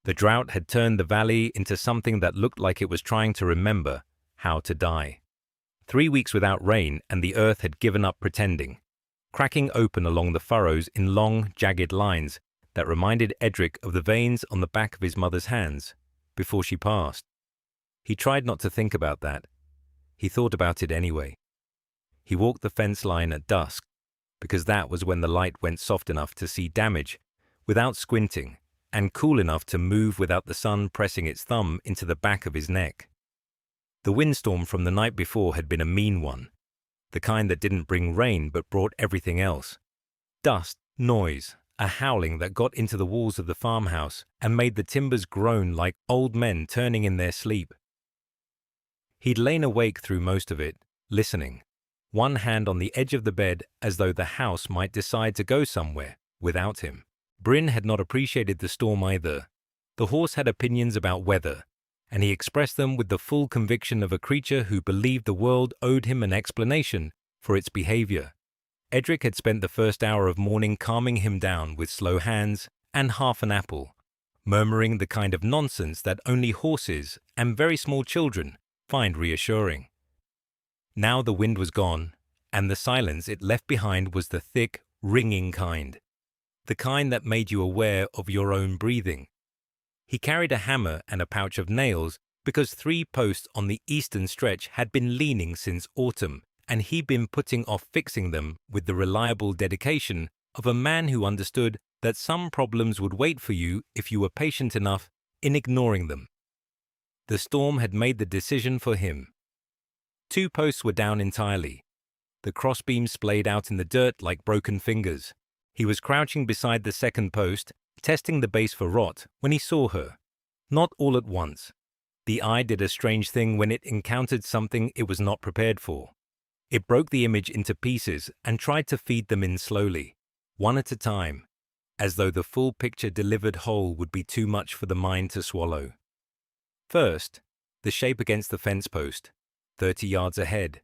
The drought had turned the valley into something that looked like it was trying to remember how to die. 3 weeks without rain, and the earth had given up pretending, cracking open along the furrows in long, jagged lines that reminded Edric of the veins on the back of his mother's hands before she passed. He tried not to think about that. He thought about it anyway. He walked the fence line at dusk, because that was when the light went soft enough to see damage without squinting, and cool enough to move without the sun pressing its thumb into the back of his neck. The windstorm from the night before had been a mean one, the kind that didn't bring rain but brought everything else. Dust, noise, a howling that got into the walls of the farmhouse and made the timbers groan like old men turning in their sleep. He'd lain awake through most of it, listening, one hand on the edge of the bed as though the house might decide to go somewhere without him. Bryn had not appreciated the storm either. The horse had opinions about weather, and he expressed them with the full conviction of a creature who believed the world owed him an explanation for its behavior. Edric had spent the first hour of morning calming him down with slow hands and half an apple, murmuring the kind of nonsense that only horses and very small children find reassuring. Now the wind was gone, and the silence it left behind was the thick, ringing kind, the kind that made you aware of your own breathing. He carried a hammer and a pouch of nails because 3 posts on the eastern stretch had been leaning since autumn, and he'd been putting off fixing them with the reliable dedication of a man who understood that some problems would wait for you if you were patient enough in ignoring them. The storm had made the decision for him. 2 posts were down entirely. The crossbeams splayed out in the dirt like broken fingers. He was crouching beside the second post, testing the base for rot, when he saw her. Not all at once. The eye did a strange thing when it encountered something it was not prepared for. It broke the image into pieces and tried to feed them in slowly, one at a time, as though the full picture delivered whole would be too much for the mind to swallow. First, the shape against the fence post, 30 yards ahead.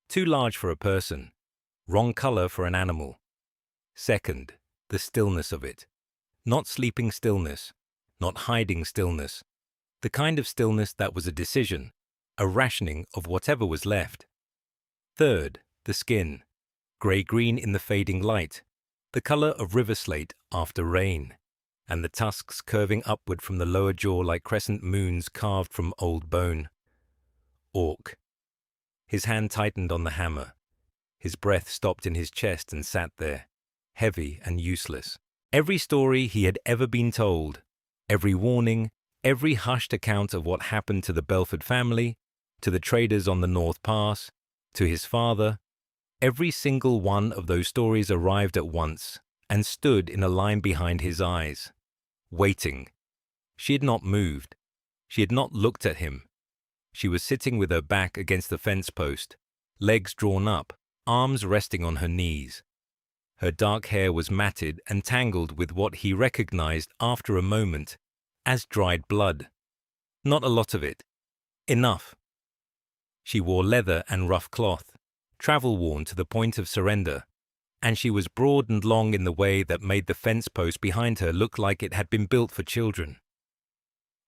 Too large for a person, wrong color for an animal. Second, the stillness of it. Not sleeping stillness, not hiding stillness. The kind of stillness that was a decision, a rationing of whatever was left. Third, the skin. Grey-green in the fading light, the color of river slate after rain, and the tusks curving upward from the lower jaw like crescent moons carved from old bone. Orc. His hand tightened on the hammer. His breath stopped in his chest and sat there, heavy and useless. Every story he had ever been told, every warning, every hushed account of what happened to the Belford family, to the traders on the North Pass, to his father, every single one of those stories arrived at once and stood in a line behind his eyes, waiting. She had not moved. She had not looked at him. She was sitting with her back against the fence post, legs drawn up, arms resting on her knees. Her dark hair was matted and tangled with what he recognized after a moment as dried blood. Not a lot of it. Enough. She wore leather and rough cloth, travel-worn to the point of surrender, and she was broad and long in the way that made the fence post behind her look like it had been built for children.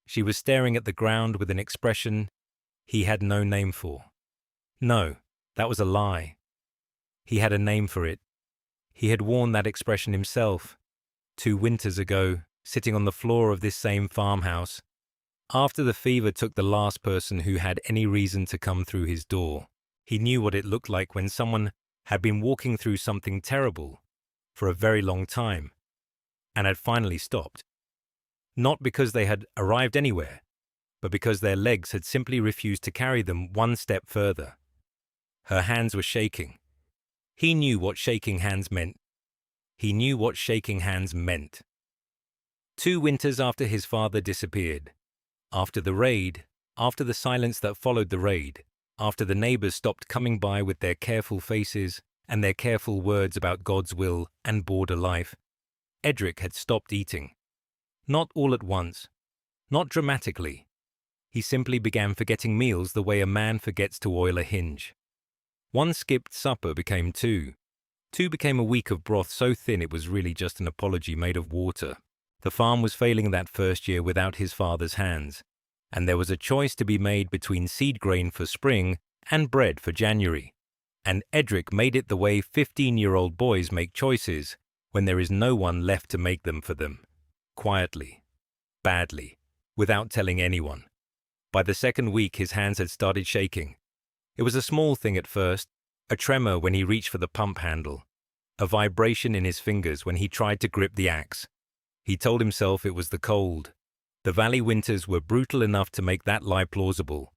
She was staring at the ground with an expression he had no name for. No, that was a lie. He had a name for it. He had worn that expression himself, 2 winters ago, sitting on the floor of this same farmhouse, after the fever took the last person who had any reason to come through his door. He knew what it looked like when someone had been walking through something terrible for a very long time and had finally stopped. Not because they had arrived anywhere, but because their legs had simply refused to carry them one step further. Her hands were shaking. He knew what shaking hands meant. He knew what shaking hands meant. 2 winters after his father disappeared, after the raid, after the silence that followed the raid, after the neighbors stopped coming by with their careful faces and their careful words about God's will and border life, Edric had stopped eating. Not all at once, not dramatically. He simply began forgetting meals the way a man forgets to oil a hinge. 1 skipped supper became 2. 2 became a week of broth so thin it was really just an apology made of water. The farm was failing that first year without his father's hands, and there was a choice to be made between seed grain for spring and bread for January. And Edric made it the way 15-year-old boys make choices when there is no one left to make them for them. Quietly, badly, without telling anyone. By the second week, his hands had started shaking. It was a small thing at first, a tremor when he reached for the pump handle, a vibration in his fingers when he tried to grip the axe. He told himself it was the cold. The valley winters were brutal enough to make that lie plausible,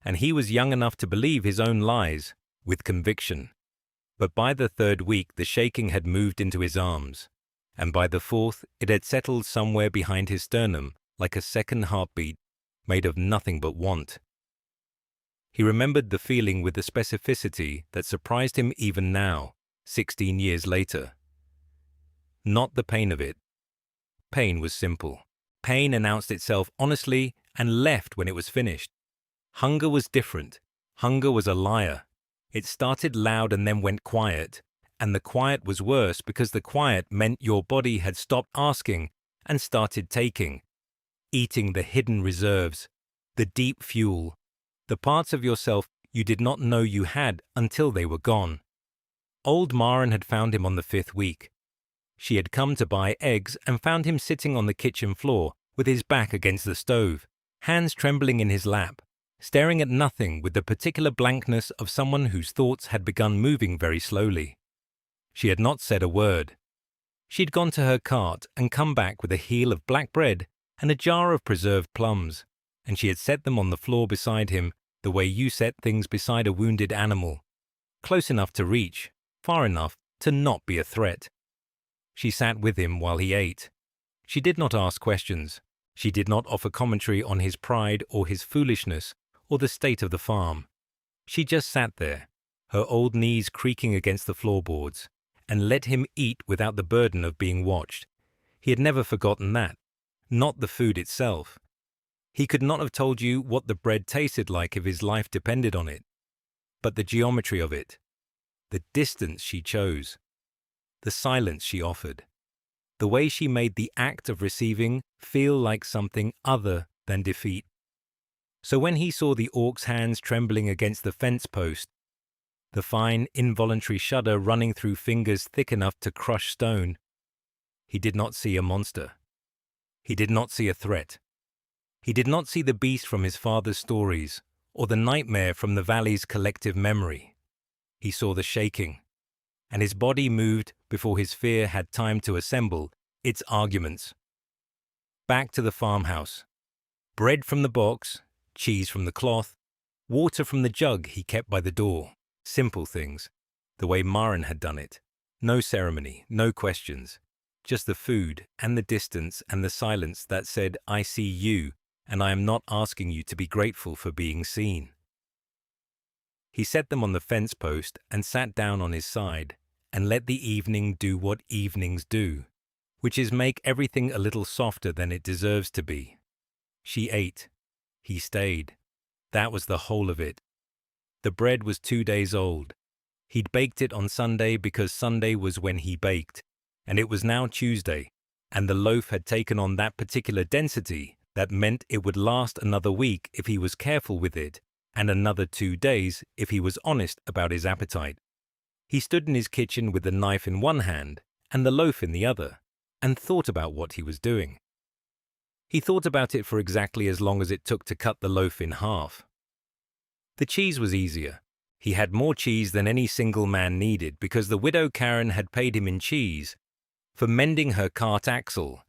and he was young enough to believe his own lies with conviction. But by the third week, the shaking had moved into his arms, and by the fourth, it had settled somewhere behind his sternum like a second heartbeat made of nothing but want. He remembered the feeling with the specificity that surprised him even now, 16 years later. Not the pain of it. Pain was simple. Pain announced itself honestly and left when it was finished. Hunger was different. Hunger was a liar. It started loud and then went quiet, and the quiet was worse because the quiet meant your body had stopped asking and started taking, eating the hidden reserves, the deep fuel, the parts of yourself you did not know you had until they were gone. Old Maren had found him on the 5th week. She had come to buy eggs and found him sitting on the kitchen floor with his back against the stove, hands trembling in his lap, staring at nothing with the particular blankness of someone whose thoughts had begun moving very slowly. She had not said a word. She'd gone to her cart and come back with a heel of black bread and a jar of preserved plums, and she had set them on the floor beside him the way you set things beside a wounded animal, close enough to reach, far enough to not be a threat. She sat with him while he ate. She did not ask questions. She did not offer commentary on his pride or his foolishness or the state of the farm. She just sat there, her old knees creaking against the floorboards, and let him eat without the burden of being watched. He had never forgotten that, not the food itself. He could not have told you what the bread tasted like if his life depended on it, but the geometry of it, the distance she chose, the silence she offered, the way she made the act of receiving feel like something other than defeat. So when he saw the orc's hands trembling against the fence post, the fine, involuntary shudder running through fingers thick enough to crush stone, he did not see a monster. He did not see a threat. He did not see the beast from his father's stories or the nightmare from the valley's collective memory. He saw the shaking, and his body moved before his fear had time to assemble its arguments. Back to the farmhouse. Bread from the box, cheese from the cloth, water from the jug he kept by the door. Simple things, the way Maren had done it. No ceremony, no questions. Just the food and the distance and the silence that said, I see you, and I am not asking you to be grateful for being seen. He set them on the fence post and sat down on his side and let the evening do what evenings do, which is make everything a little softer than it deserves to be. She ate. He stayed. That was the whole of it. The bread was 2 days old. He'd baked it on Sunday because Sunday was when he baked, and it was now Tuesday, and the loaf had taken on that particular density that meant it would last another week if he was careful with it, and another 2 days if he was honest about his appetite. He stood in his kitchen with the knife in one hand and the loaf in the other, and thought about what he was doing. He thought about it for exactly as long as it took to cut the loaf in half. The cheese was easier. He had more cheese than any single man needed because the widow Karen had paid him in cheese for mending her cart axle,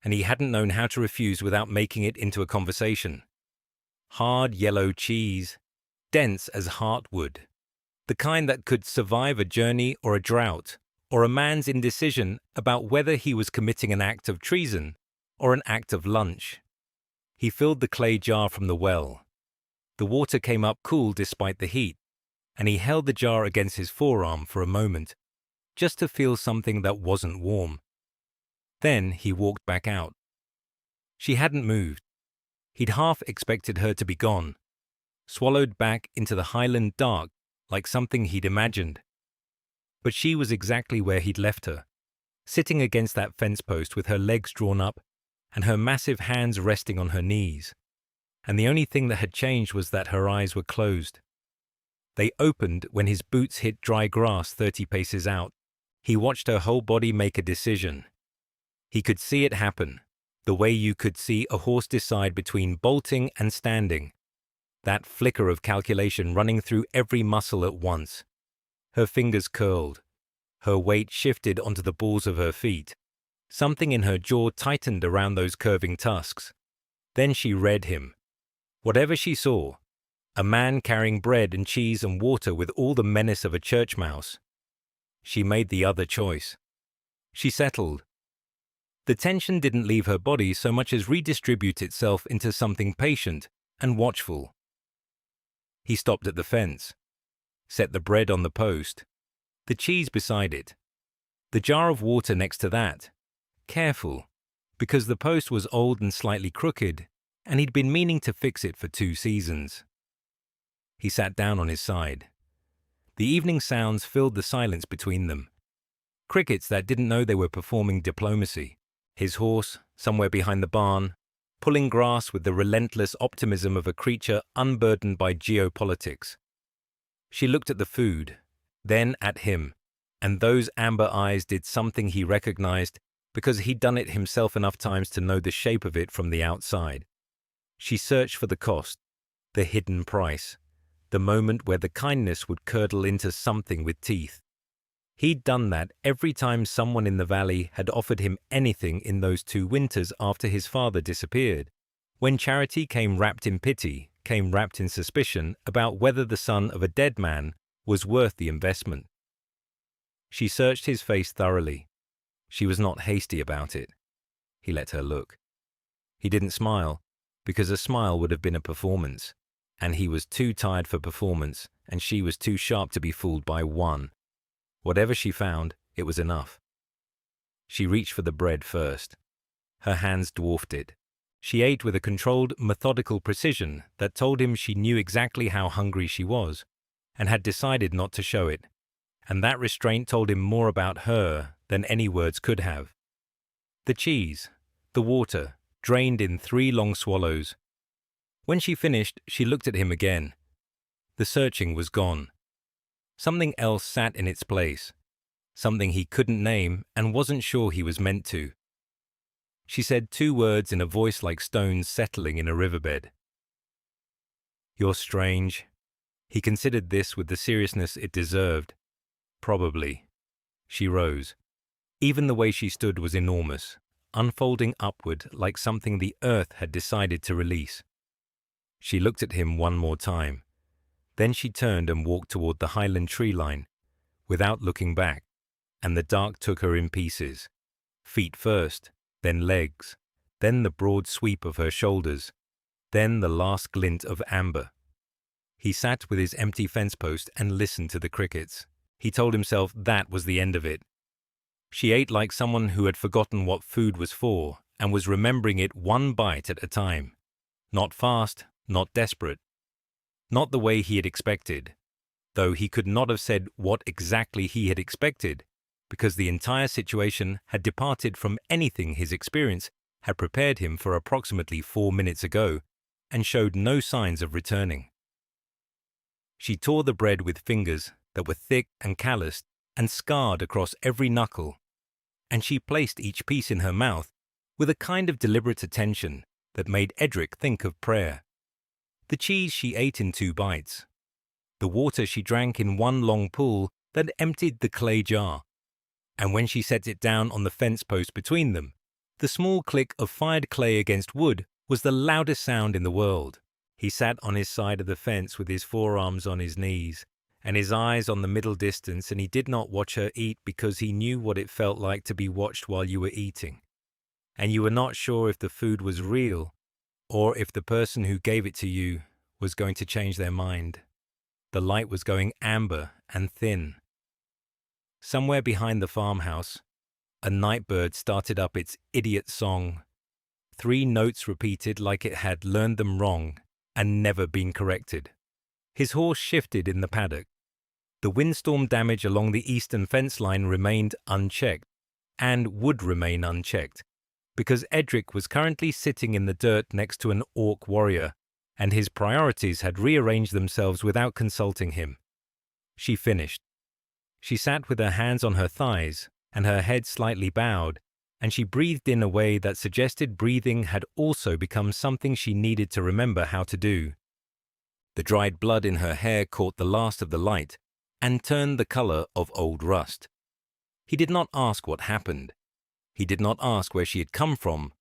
and he hadn't known how to refuse without making it into a conversation. Hard yellow cheese, dense as heartwood, the kind that could survive a journey or a drought, or a man's indecision about whether he was committing an act of treason or an act of lunch. He filled the clay jar from the well. The water came up cool despite the heat, and he held the jar against his forearm for a moment, just to feel something that wasn't warm. Then he walked back out. She hadn't moved. He'd half expected her to be gone, swallowed back into the highland dark like something he'd imagined. But she was exactly where he'd left her, sitting against that fence post with her legs drawn up and her massive hands resting on her knees. And the only thing that had changed was that her eyes were closed. They opened when his boots hit dry grass 30 paces out. He watched her whole body make a decision. He could see it happen, the way you could see a horse decide between bolting and standing. That flicker of calculation running through every muscle at once. Her fingers curled. Her weight shifted onto the balls of her feet. Something in her jaw tightened around those curving tusks. Then she read him. Whatever she saw, a man carrying bread and cheese and water with all the menace of a church mouse. She made the other choice. She settled. The tension didn't leave her body so much as redistribute itself into something patient and watchful. He stopped at the fence, set the bread on the post, the cheese beside it, the jar of water next to that, careful, because the post was old and slightly crooked, and he'd been meaning to fix it for 2 seasons. He sat down on his side. The evening sounds filled the silence between them. Crickets that didn't know they were performing diplomacy. His horse, somewhere behind the barn, pulling grass with the relentless optimism of a creature unburdened by geopolitics. She looked at the food, then at him, and those amber eyes did something he recognized because he'd done it himself enough times to know the shape of it from the outside. She searched for the cost, the hidden price, the moment where the kindness would curdle into something with teeth. He'd done that every time someone in the valley had offered him anything in those 2 winters after his father disappeared, when charity came wrapped in pity, came wrapped in suspicion about whether the son of a dead man was worth the investment. She searched his face thoroughly. She was not hasty about it. He let her look. He didn't smile, because a smile would have been a performance, and he was too tired for performance, and she was too sharp to be fooled by one. Whatever she found, it was enough. She reached for the bread first. Her hands dwarfed it. She ate with a controlled, methodical precision that told him she knew exactly how hungry she was, and had decided not to show it. And that restraint told him more about her than any words could have. The cheese, the water, drained in 3 long swallows. When she finished, she looked at him again. The searching was gone. Something else sat in its place, something he couldn't name and wasn't sure he was meant to. She said 2 words in a voice like stones settling in a riverbed. "You're strange." He considered this with the seriousness it deserved. Probably. She rose. Even the way she stood was enormous, unfolding upward like something the earth had decided to release. She looked at him one more time. Then she turned and walked toward the highland tree line, without looking back, and the dark took her in pieces. Feet first, then legs, then the broad sweep of her shoulders, then the last glint of amber. He sat with his empty fence post and listened to the crickets. He told himself that was the end of it. She ate like someone who had forgotten what food was for and was remembering it 1 bite at a time. Not fast, not desperate. Not the way he had expected, though he could not have said what exactly he had expected, because the entire situation had departed from anything his experience had prepared him for approximately 4 minutes ago, and showed no signs of returning. She tore the bread with fingers that were thick and calloused and scarred across every knuckle, and she placed each piece in her mouth with a kind of deliberate attention that made Edric think of prayer. The cheese she ate in 2 bites. The water she drank in 1 long pull that emptied the clay jar. And when she set it down on the fence post between them, the small click of fired clay against wood was the loudest sound in the world. He sat on his side of the fence with his forearms on his knees, and his eyes on the middle distance, and he did not watch her eat because he knew what it felt like to be watched while you were eating. And you were not sure if the food was real, or if the person who gave it to you was going to change their mind. The light was going amber and thin. Somewhere behind the farmhouse, a nightbird started up its idiot song. 3 notes repeated like it had learned them wrong and never been corrected. His horse shifted in the paddock. The windstorm damage along the eastern fence line remained unchecked, and would remain unchecked. because Edric was currently sitting in the dirt next to an orc warrior, and his priorities had rearranged themselves without consulting him. She finished. She sat with her hands on her thighs and her head slightly bowed, and she breathed in a way that suggested breathing had also become something she needed to remember how to do. The dried blood in her hair caught the last of the light and turned the color of old rust. He did not ask what happened. He did not ask where she had come from,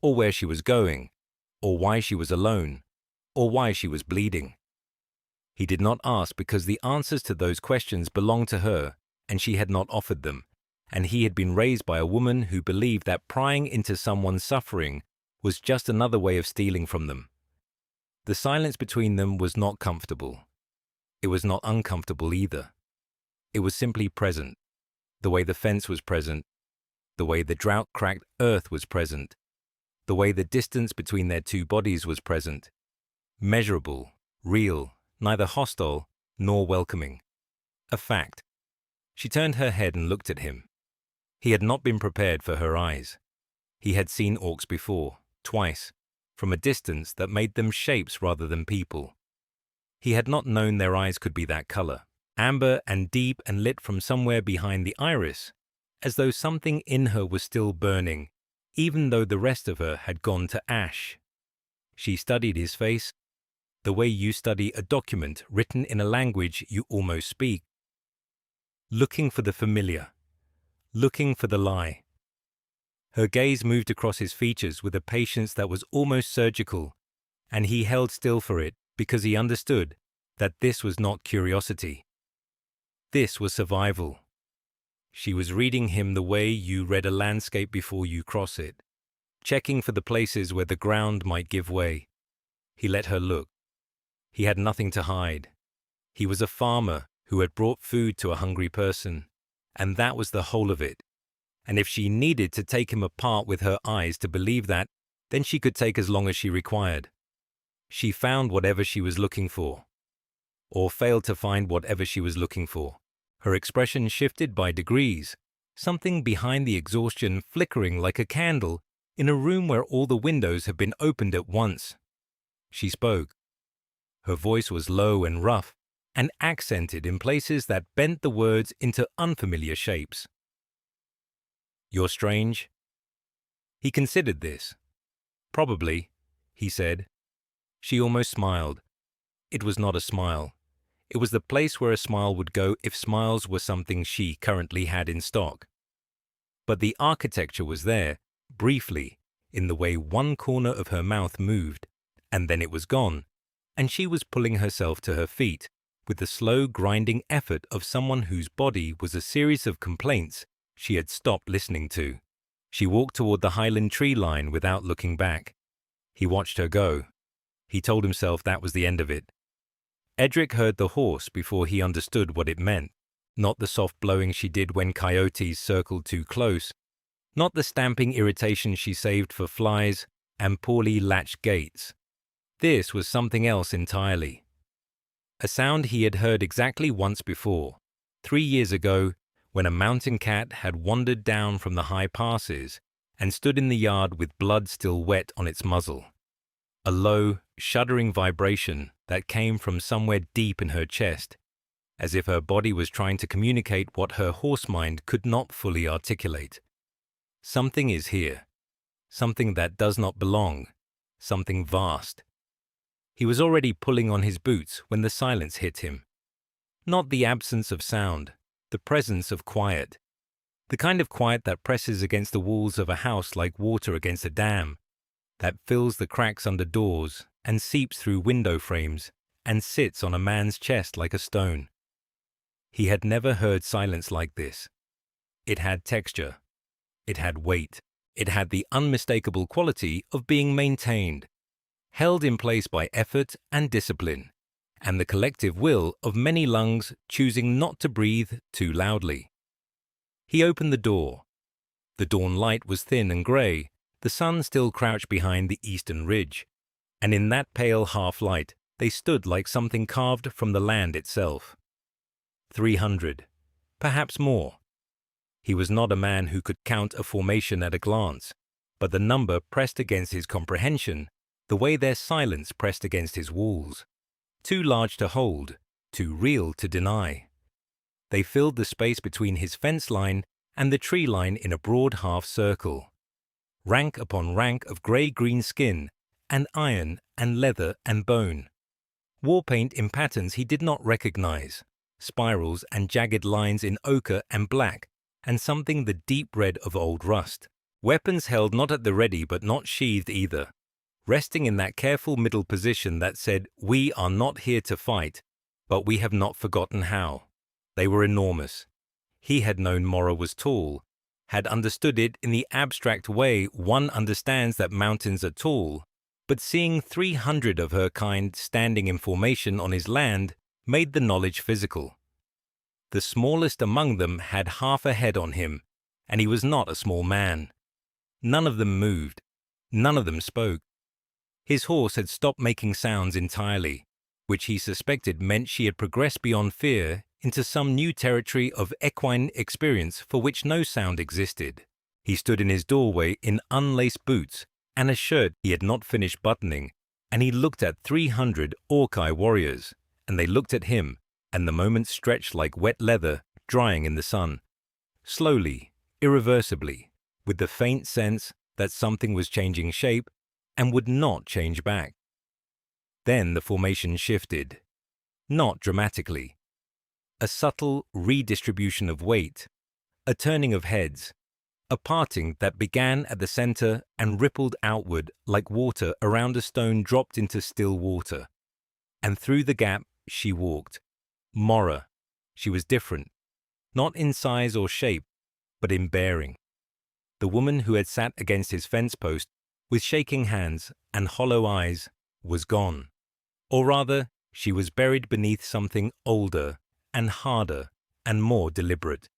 or where she was going, or why she was alone, or why she was bleeding. He did not ask because the answers to those questions belonged to her, and she had not offered them, and he had been raised by a woman who believed that prying into someone's suffering was just another way of stealing from them. The silence between them was not comfortable. It was not uncomfortable either. It was simply present, the way the fence was present, the way the drought-cracked earth was present, the way the distance between their two bodies was present. Measurable, real, neither hostile nor welcoming. A fact. She turned her head and looked at him. He had not been prepared for her eyes. He had seen orcs before, twice, from a distance that made them shapes rather than people. He had not known their eyes could be that color, amber and deep and lit from somewhere behind the iris, as though something in her was still burning, even though the rest of her had gone to ash. She studied his face, the way you study a document written in a language you almost speak, looking for the familiar, looking for the lie. Her gaze moved across his features with a patience that was almost surgical, and he held still for it because he understood that this was not curiosity. This was survival. She was reading him the way you read a landscape before you cross it, checking for the places where the ground might give way. He let her look. He had nothing to hide. He was a farmer who had brought food to a hungry person, and that was the whole of it. And if she needed to take him apart with her eyes to believe that, then she could take as long as she required. She found whatever she was looking for, or failed to find whatever she was looking for. Her expression shifted by degrees, something behind the exhaustion flickering like a candle in a room where all the windows had been opened at once. She spoke. Her voice was low and rough, and accented in places that bent the words into unfamiliar shapes. "You're strange?" He considered this. "Probably," he said. She almost smiled. It was not a smile. It was the place where a smile would go if smiles were something she currently had in stock. But the architecture was there, briefly, in the way one corner of her mouth moved, and then it was gone, and she was pulling herself to her feet with the slow grinding effort of someone whose body was a series of complaints she had stopped listening to. She walked toward the highland tree line without looking back. He watched her go. He told himself that was the end of it. Edric heard the horse before he understood what it meant, not the soft blowing she did when coyotes circled too close, not the stamping irritation she saved for flies and poorly latched gates. This was something else entirely. A sound he had heard exactly once before, 3 years ago, when a mountain cat had wandered down from the high passes and stood in the yard with blood still wet on its muzzle. A low, shuddering vibration that came from somewhere deep in her chest, as if her body was trying to communicate what her horse mind could not fully articulate. Something is here. Something that does not belong. Something vast. He was already pulling on his boots when the silence hit him. Not the absence of sound, the presence of quiet. The kind of quiet that presses against the walls of a house like water against a dam, that fills the cracks under doors and seeps through window frames and sits on a man's chest like a stone. He had never heard silence like this. It had texture. It had weight. It had the unmistakable quality of being maintained, held in place by effort and discipline, and the collective will of many lungs choosing not to breathe too loudly. He opened the door. The dawn light was thin and grey, the sun still crouched behind the eastern ridge, and in that pale half-light they stood like something carved from the land itself. 300, perhaps more. He was not a man who could count a formation at a glance, but the number pressed against his comprehension, the way their silence pressed against his walls. Too large to hold, too real to deny. They filled the space between his fence line and the tree line in a broad half circle. Rank upon rank of grey-green skin, and iron and leather and bone. War paint in patterns he did not recognize, spirals and jagged lines in ochre and black, and something the deep red of old rust. Weapons held not at the ready but not sheathed either, resting in that careful middle position that said, "We are not here to fight, but we have not forgotten how." They were enormous. He had known Mora was tall, had understood it in the abstract way one understands that mountains are tall, but seeing 300 of her kind standing in formation on his land made the knowledge physical. The smallest among them had half a head on him, and he was not a small man. None of them moved. None of them spoke. His horse had stopped making sounds entirely, which he suspected meant she had progressed beyond fear into some new territory of equine experience for which no sound existed. He stood in his doorway in unlaced boots and a shirt he had not finished buttoning, and he looked at 300 Orcai warriors, and they looked at him, and the moment stretched like wet leather drying in the sun. Slowly, irreversibly, with the faint sense that something was changing shape and would not change back. Then the formation shifted. Not dramatically. A subtle redistribution of weight, a turning of heads, a parting that began at the center and rippled outward like water around a stone dropped into still water. And through the gap she walked. Mora. She was different, not in size or shape, but in bearing. The woman who had sat against his fence post, with shaking hands and hollow eyes, was gone. Or rather, she was buried beneath something older and harder and more deliberate.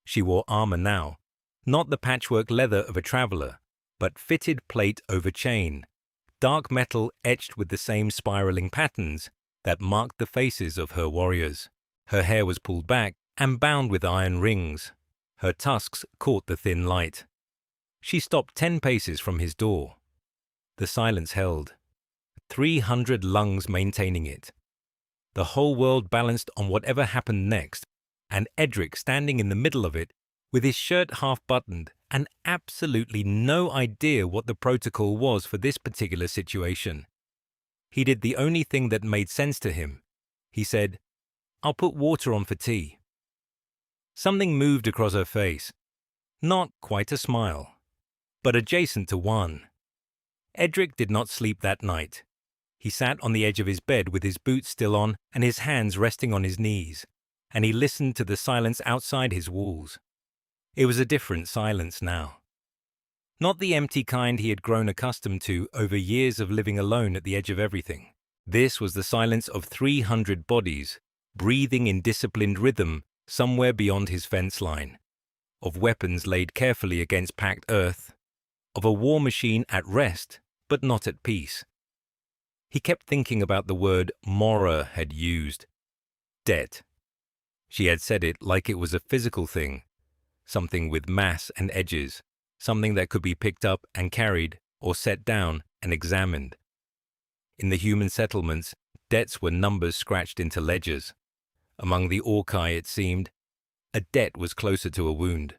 She wore armor now, not the patchwork leather of a traveler, but fitted plate over chain, dark metal etched with the same spiraling patterns that marked the faces of her warriors. Her hair was pulled back and bound with iron rings. Her tusks caught the thin light. She stopped 10 paces from his door. The silence held, 300 lungs maintaining it. The whole world balanced on whatever happened next, and Edric standing in the middle of it, with his shirt half buttoned and absolutely no idea what the protocol was for this particular situation. He did the only thing that made sense to him. He said, "I'll put water on for tea." Something moved across her face. Not quite a smile, but adjacent to one. Edric did not sleep that night. He sat on the edge of his bed with his boots still on and his hands resting on his knees, and he listened to the silence outside his walls. It was a different silence now. Not the empty kind he had grown accustomed to over years of living alone at the edge of everything. This was the silence of 300 bodies, breathing in disciplined rhythm somewhere beyond his fence line, of weapons laid carefully against packed earth, of a war machine at rest but not at peace. He kept thinking about the word Mora had used. Debt. She had said it like it was a physical thing, something with mass and edges, something that could be picked up and carried or set down and examined. In the human settlements, debts were numbers scratched into ledgers. Among the Orcai, it seemed, a debt was closer to a wound,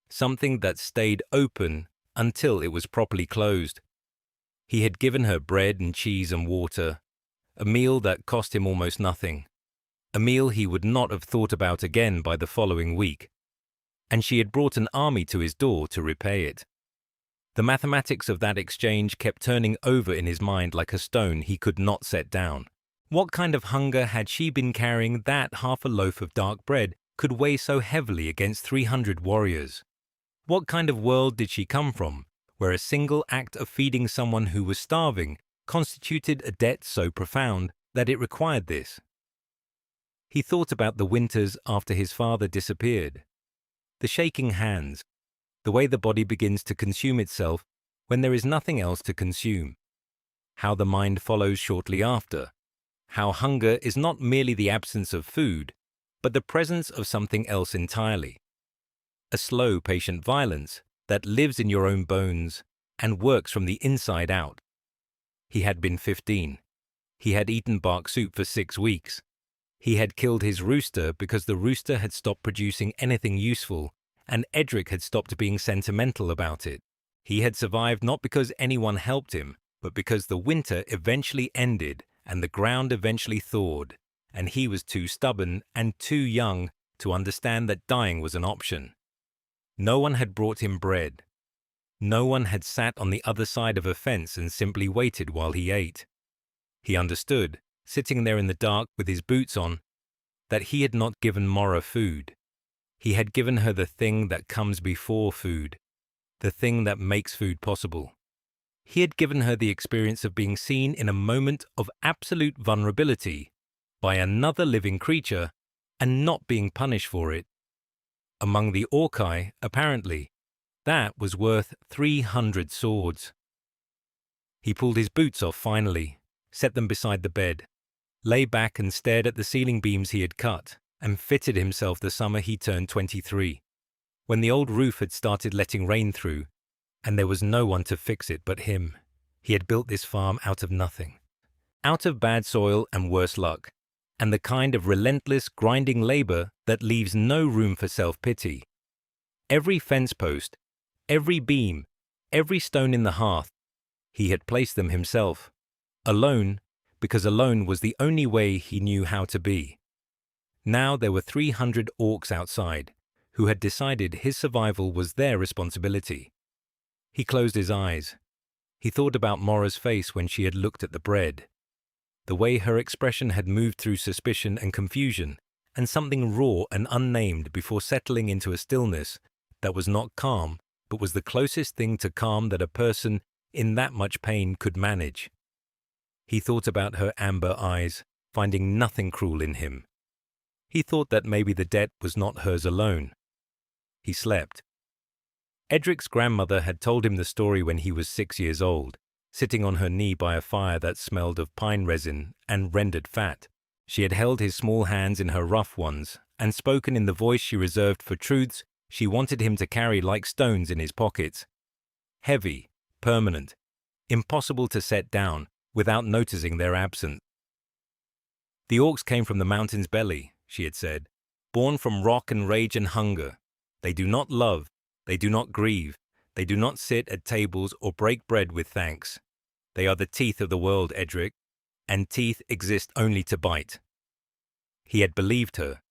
something that stayed open until it was properly closed. He had given her bread and cheese and water, a meal that cost him almost nothing, a meal he would not have thought about again by the following week, and she had brought an army to his door to repay it. The mathematics of that exchange kept turning over in his mind like a stone he could not set down. What kind of hunger had she been carrying that half a loaf of dark bread could weigh so heavily against 300 warriors? What kind of world did she come from, where a single act of feeding someone who was starving constituted a debt so profound that it required this? He thought about the winters after his father disappeared, the shaking hands, the way the body begins to consume itself when there is nothing else to consume, how the mind follows shortly after, how hunger is not merely the absence of food, but the presence of something else entirely, a slow, patient violence that lives in your own bones and works from the inside out. He had been 15. He had eaten bark soup for 6 weeks. He had killed his rooster because the rooster had stopped producing anything useful, and Edric had stopped being sentimental about it. He had survived not because anyone helped him, but because the winter eventually ended and the ground eventually thawed, and he was too stubborn and too young to understand that dying was an option. No one had brought him bread. No one had sat on the other side of a fence and simply waited while he ate. He understood, sitting there in the dark with his boots on, that he had not given Mora food. He had given her the thing that comes before food, the thing that makes food possible. He had given her the experience of being seen in a moment of absolute vulnerability by another living creature and not being punished for it. Among the Orcai, apparently, that was worth 300 swords. He pulled his boots off finally, set them beside the bed, lay back and stared at the ceiling beams he had cut, and fitted himself the summer he turned 23, when the old roof had started letting rain through, and there was no one to fix it but him. He had built this farm out of nothing, out of bad soil and worse luck, and the kind of relentless, grinding labor that leaves no room for self-pity. Every fence post, every beam, every stone in the hearth, he had placed them himself, alone, because alone was the only way he knew how to be. Now there were 300 orcs outside, who had decided his survival was their responsibility. He closed his eyes. He thought about Mora's face when she had looked at the bread. The way her expression had moved through suspicion and confusion, and something raw and unnamed before settling into a stillness that was not calm, but was the closest thing to calm that a person in that much pain could manage. He thought about her amber eyes, finding nothing cruel in him. He thought that maybe the debt was not hers alone. He slept. Edric's grandmother had told him the story when he was 6 years old, sitting on her knee by a fire that smelled of pine resin and rendered fat. She had held his small hands in her rough ones and spoken in the voice she reserved for truths she wanted him to carry like stones in his pockets. Heavy, permanent, impossible to set down without noticing their absence. The orcs came from the mountain's belly, she had said, born from rock and rage and hunger. They do not love, they do not grieve, they do not sit at tables or break bread with thanks. They are the teeth of the world, Edric, and teeth exist only to bite. He had believed her.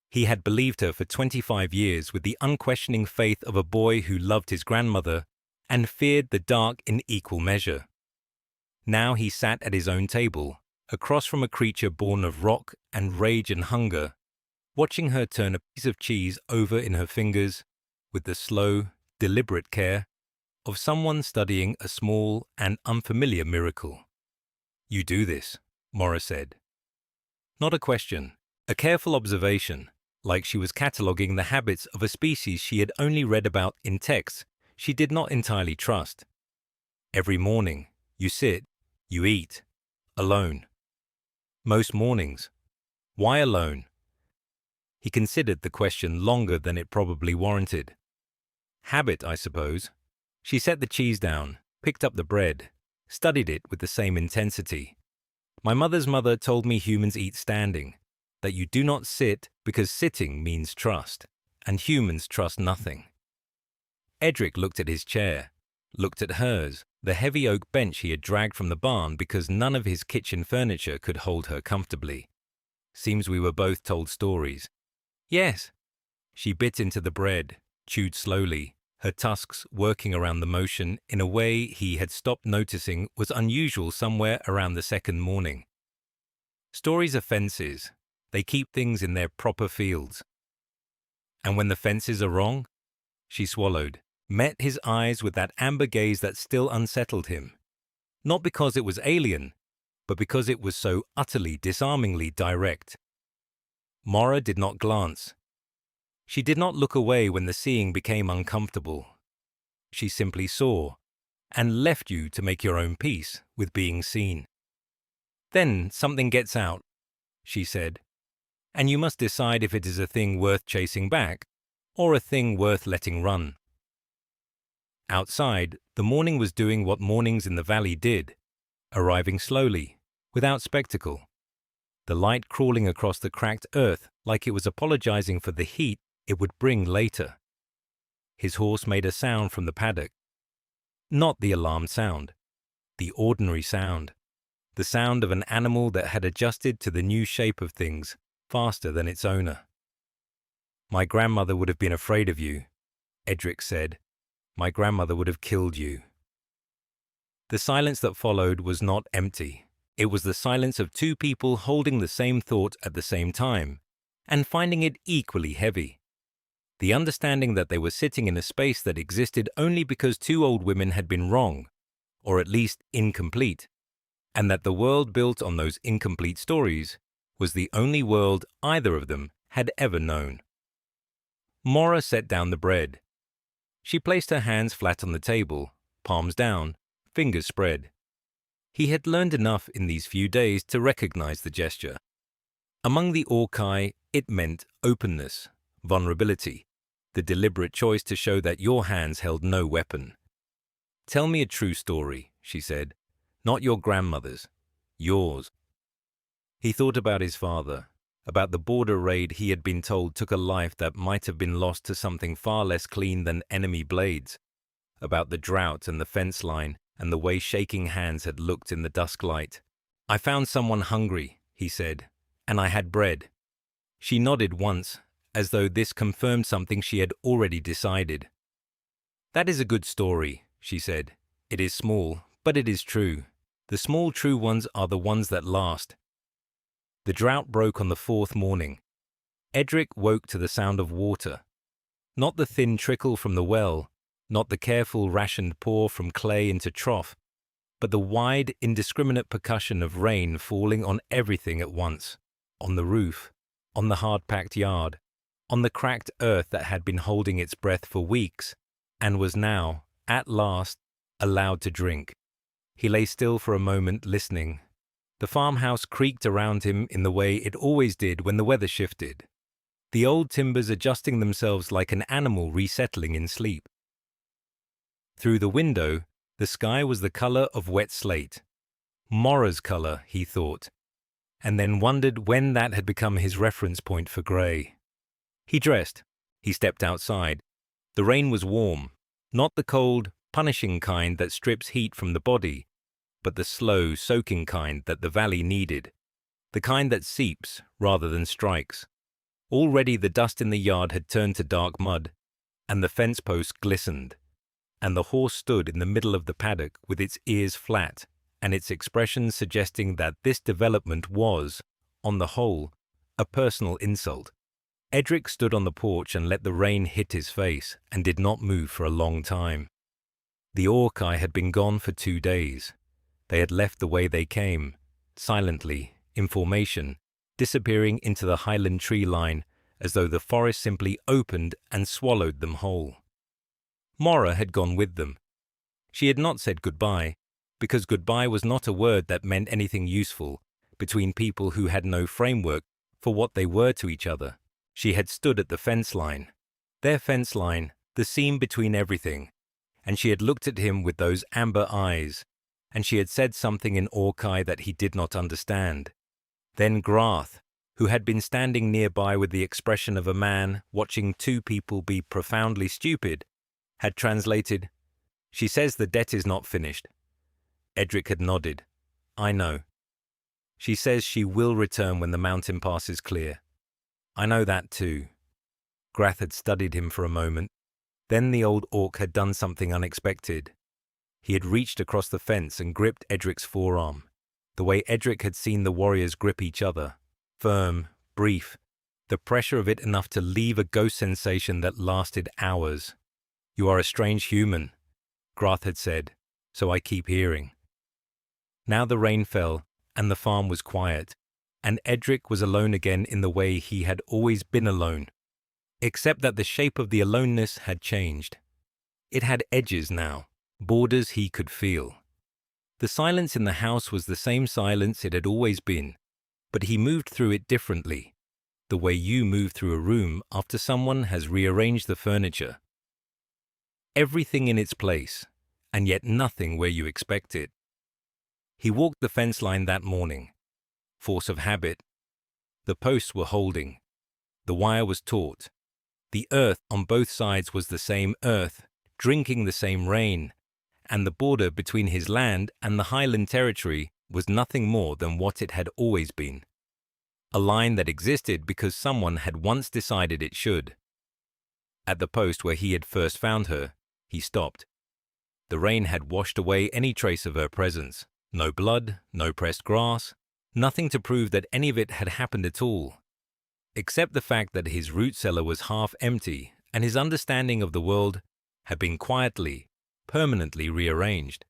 He had believed her for 25 years with the unquestioning faith of a boy who loved his grandmother and feared the dark in equal measure. Now he sat at his own table, across from a creature born of rock and rage and hunger, watching her turn a piece of cheese over in her fingers with the slow, deliberate care of someone studying a small and unfamiliar miracle. "You do this," Mora said. Not a question, a careful observation, like she was cataloguing the habits of a species she had only read about in texts she did not entirely trust. Every morning, you sit, you eat, alone. Most mornings. Why alone? He considered the question longer than it probably warranted. Habit, I suppose. She set the cheese down, picked up the bread, studied it with the same intensity. My mother's mother told me humans eat standing, that you do not sit because sitting means trust, and humans trust nothing. Edric looked at his chair, looked at hers, the heavy oak bench he had dragged from the barn because none of his kitchen furniture could hold her comfortably. Seems we were both told stories. Yes. She bit into the bread, chewed slowly, her tusks working around the motion in a way he had stopped noticing was unusual somewhere around the second morning. Stories are fences. They keep things in their proper fields. And when the fences are wrong, she swallowed, met his eyes with that amber gaze that still unsettled him. Not because it was alien, but because it was so utterly, disarmingly direct. Mora did not glance. She did not look away when the seeing became uncomfortable. She simply saw, and left you to make your own peace with being seen. Then something gets out, she said, and you must decide if it is a thing worth chasing back, or a thing worth letting run. Outside, the morning was doing what mornings in the valley did, arriving slowly, without spectacle. The light crawling across the cracked earth like it was apologizing for the heat it would bring later. His horse made a sound from the paddock. Not the alarmed sound, the ordinary sound. The sound of an animal that had adjusted to the new shape of things faster than its owner. "My grandmother would have been afraid of you," Edric said. "My grandmother would have killed you." The silence that followed was not empty. It was the silence of two people holding the same thought at the same time, and finding it equally heavy. The understanding that they were sitting in a space that existed only because two old women had been wrong, or at least incomplete, and that the world built on those incomplete stories was the only world either of them had ever known. Mora set down the bread. She placed her hands flat on the table, palms down, fingers spread. He had learned enough in these few days to recognize the gesture. Among the Orcai, it meant openness, vulnerability, the deliberate choice to show that your hands held no weapon. "Tell me a true story," she said. "Not your grandmother's, yours." He thought about his father, about the border raid he had been told took a life that might have been lost to something far less clean than enemy blades, about the drought and the fence line and the way shaking hands had looked in the dusk light. "I found someone hungry," he said, "and I had bread." She nodded once, as though this confirmed something she had already decided. "That is a good story," she said. "It is small, but it is true. The small true ones are the ones that last." The drought broke on the fourth morning. Edric woke to the sound of water. Not the thin trickle from the well, not the careful rationed pour from clay into trough, but the wide, indiscriminate percussion of rain falling on everything at once, on the roof, on the hard-packed yard, on the cracked earth that had been holding its breath for weeks, and was now, at last, allowed to drink. He lay still for a moment, listening. The farmhouse creaked around him in the way it always did when the weather shifted, the old timbers adjusting themselves like an animal resettling in sleep. Through the window, the sky was the color of wet slate. Mora's color, he thought, and then wondered when that had become his reference point for grey. He dressed. He stepped outside. The rain was warm, not the cold, punishing kind that strips heat from the body, but the slow, soaking kind that the valley needed, the kind that seeps rather than strikes. Already the dust in the yard had turned to dark mud, and the fence posts glistened, and the horse stood in the middle of the paddock with its ears flat, and its expression suggesting that this development was, on the whole, a personal insult. Edric stood on the porch and let the rain hit his face, and did not move for a long time. The Orcai had been gone for 2 days. They had left the way they came, silently, in formation, disappearing into the highland tree line as though the forest simply opened and swallowed them whole. Mora had gone with them. She had not said goodbye, because goodbye was not a word that meant anything useful between people who had no framework for what they were to each other. She had stood at the fence line, their fence line, the seam between everything, and she had looked at him with those amber eyes, and she had said something in Orcai that he did not understand. Then Grath, who had been standing nearby with the expression of a man watching two people be profoundly stupid, had translated, "She says the debt is not finished." Edric had nodded. "I know. She says she will return when the mountain pass is clear. I know that too." Grath had studied him for a moment. Then the old orc had done something unexpected. He had reached across the fence and gripped Edric's forearm, the way Edric had seen the warriors grip each other, firm, brief, the pressure of it enough to leave a ghost sensation that lasted hours. "You are a strange human," Grath had said, "so I keep hearing." Now the rain fell, and the farm was quiet, and Edric was alone again in the way he had always been alone, except that the shape of the aloneness had changed. It had edges now, borders he could feel. The silence in the house was the same silence it had always been, but he moved through it differently, the way you move through a room after someone has rearranged the furniture. Everything in its place, and yet nothing where you expect it. He walked the fence line that morning. Force of habit. The posts were holding. The wire was taut. The earth on both sides was the same earth, drinking the same rain, and the border between his land and the Highland territory was nothing more than what it had always been. A line that existed because someone had once decided it should. At the post where he had first found her, he stopped. The rain had washed away any trace of her presence. No blood, no pressed grass, nothing to prove that any of it had happened at all, except the fact that his root cellar was half empty and his understanding of the world had been quietly, permanently rearranged.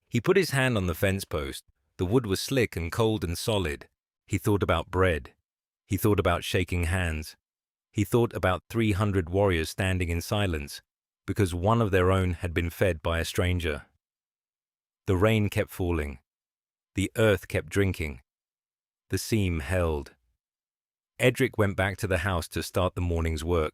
He put his hand on the fence post. The wood was slick and cold and solid. He thought about bread. He thought about shaking hands. He thought about 300 warriors standing in silence because one of their own had been fed by a stranger. The rain kept falling. The earth kept drinking. The seam held. Edric went back to the house to start the morning's work.